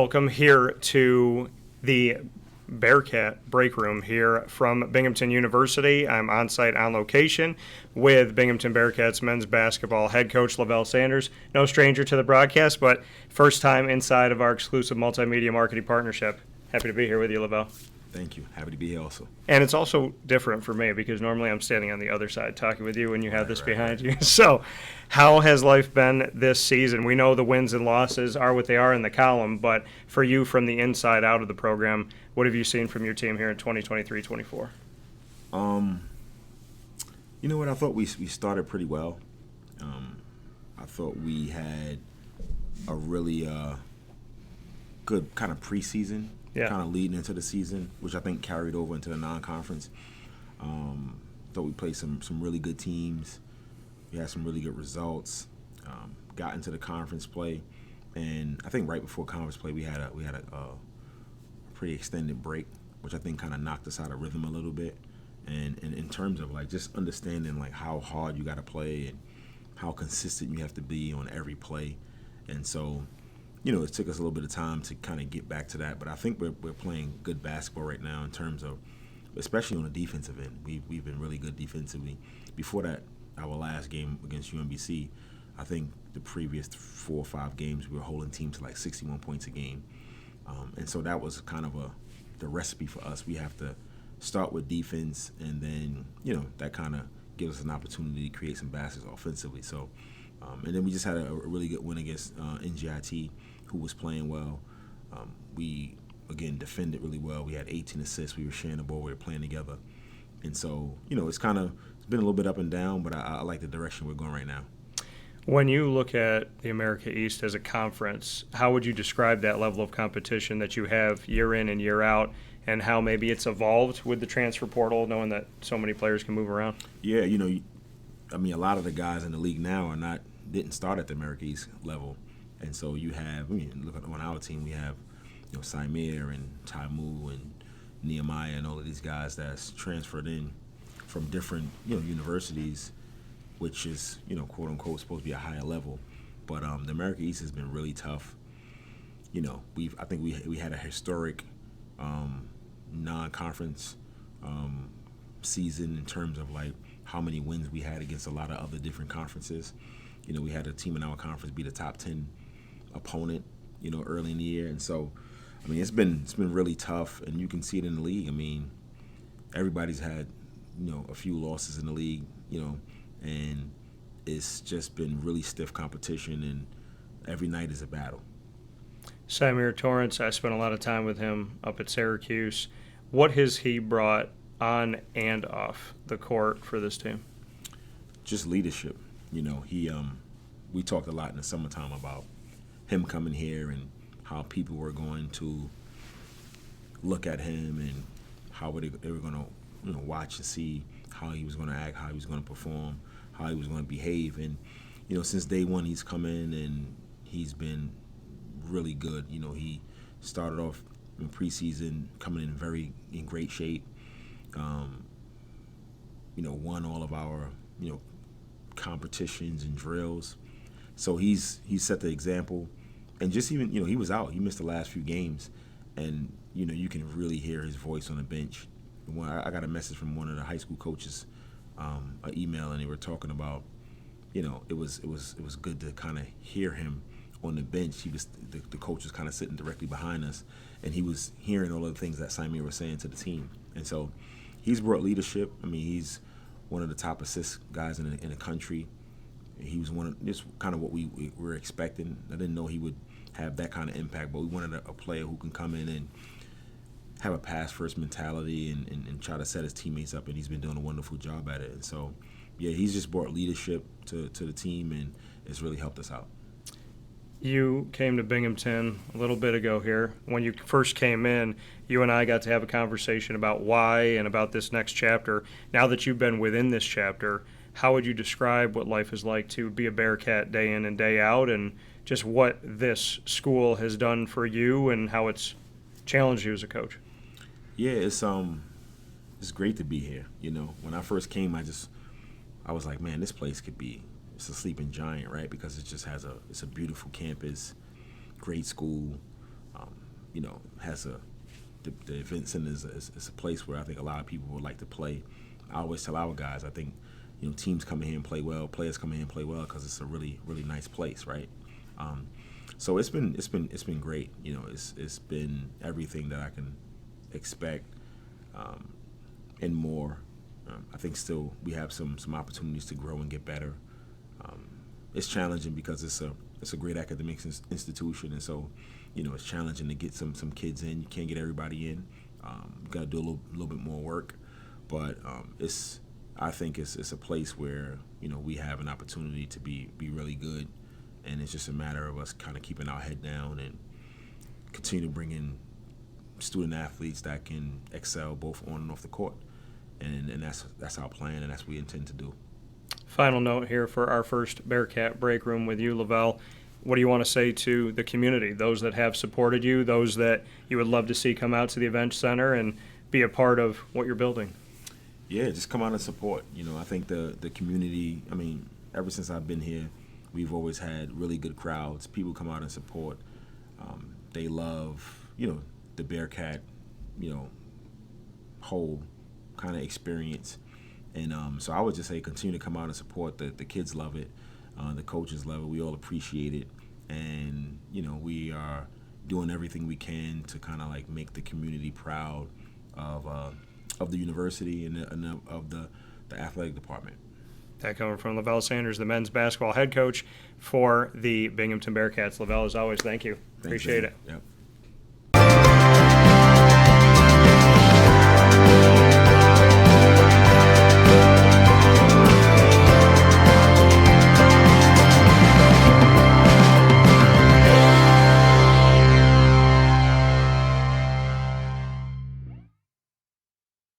welcome here to the Bearcat Breakroom here from Binghamton University. I'm on site on location with Binghamton Bearcats men's basketball head coach Levell Sanders. No stranger to the broadcast, but first time inside of our exclusive multimedia marketing partnership. Happy to be here with you, Levell. Thank you. Happy to be here also. And it's also different for me because normally I'm standing on the other side talking with you when you have this behind you. So how has life been this season? We know the wins and losses are what they are in the column, but for you from the inside out of the program, what have you seen from your team here in 2023-24? You know what? I thought we started pretty well. I thought we had a really good kind of preseason. Yeah. Kind of leading into the season, which I think carried over into the non-conference. Thought we played some really good teams. We had some really good results. Got into the conference play, and I think right before conference play we had a pretty extended break, which I think kind of knocked us out of rhythm a little bit. And in terms of like just understanding like how hard you got to play and how consistent you have to be on every play, and so. You know, it took us a little bit of time to kind of get back to that, but I think we're playing good basketball right now in terms of, especially on the defensive end. We've been really good defensively. Before that, our last game against UMBC, I think the previous 4 or 5 games we were holding teams to like 61 points a game, and so that was kind of the recipe for us. We have to start with defense, and then that kind of gives us an opportunity to create some baskets offensively. So, and then we just had a really good win against NGIT. Who was playing well. We, again, defended really well. We had 18 assists. We were sharing the ball. We were playing together. And so, it's been a little bit up and down, but I like the direction we're going right now. When you look at the America East as a conference, how would you describe that level of competition that you have year in and year out, and how maybe it's evolved with the transfer portal, knowing that so many players can move around? Yeah, a lot of the guys in the league now didn't start at the America East level. And so you have, look on our team, we have, Saimir and Taimu and Nehemiah and all of these guys that's transferred in from different, universities, which is, quote unquote, supposed to be a higher level. But the America East has been really tough. I think we had a historic non-conference season in terms of like how many wins we had against a lot of other different conferences. We had a team in our conference beat a top 10 opponent, early in the year, and so, it's been really tough, and you can see it in the league. Everybody's had, a few losses in the league, and it's just been really stiff competition, and every night is a battle. Saimir Torrance, I spent a lot of time with him up at Syracuse. What has he brought on and off the court for this team? Just leadership. We talked a lot in the summertime about him coming here and how people were going to look at him and how they were going to watch and see how he was going to act, how he was going to perform, how he was going to behave. And since day one he's come in and he's been really good. He started off in preseason coming in great shape. Won all of our competitions and drills. So he's set the example, and just even he was out. He missed the last few games, and you can really hear his voice on the bench. I got a message from one of the high school coaches, an email, and they were talking about, it was good to kind of hear him on the bench. He was the coach was kind of sitting directly behind us, and he was hearing all of the things that Saimir was saying to the team, and so he's brought leadership. He's one of the top assist guys in the country. He was just kind of what we were expecting. I didn't know he would have that kind of impact, but we wanted a player who can come in and have a pass-first mentality and try to set his teammates up, and he's been doing a wonderful job at it. And so, yeah, he's just brought leadership to the team, and it's really helped us out. You came to Binghamton a little bit ago here. When you first came in, you and I got to have a conversation about why and about this next chapter. Now that you've been within this chapter, how would you describe what life is like to be a Bearcat day in and day out, and just what this school has done for you and how it's challenged you as a coach? Yeah, it's great to be here. When I first came, I was like, man, this place could be, it's a sleeping giant, right? Because it just has it's a beautiful campus, great school, has the event center is a place where I think a lot of people would like to play. I always tell our guys, I think, teams come in here and play well, players come in here and play well because it's a really, really nice place, right? So it's been great. It's been everything that I can expect, and more. I think still we have some opportunities to grow and get better. It's challenging because it's a great academic institution, and so it's challenging to get some kids in. You can't get everybody in. You got to do a little bit more work, but I think it's a place where we have an opportunity to be really good, and it's just a matter of us kind of keeping our head down and continue to bring in student athletes that can excel both on and off the court, and that's our plan, and that's what we intend to do. Final note here for our first Bearcat Break Room with you, Levell. What do you want to say to the community, those that have supported you, those that you would love to see come out to the event center and be a part of what you're building? Yeah, just come out and support. I think the community, ever since I've been here, we've always had really good crowds. People come out and support. They love, the Bearcat, whole kind of experience. And so I would just say continue to come out and support. The kids love it. The coaches love it. We all appreciate it. And, we are doing everything we can to kind of like make the community proud of the university and of the athletic department. That coming from Levell Sanders, the men's basketball head coach for the Binghamton Bearcats. Levell, as always, thank you. Thanks, Appreciate man. it. Yep.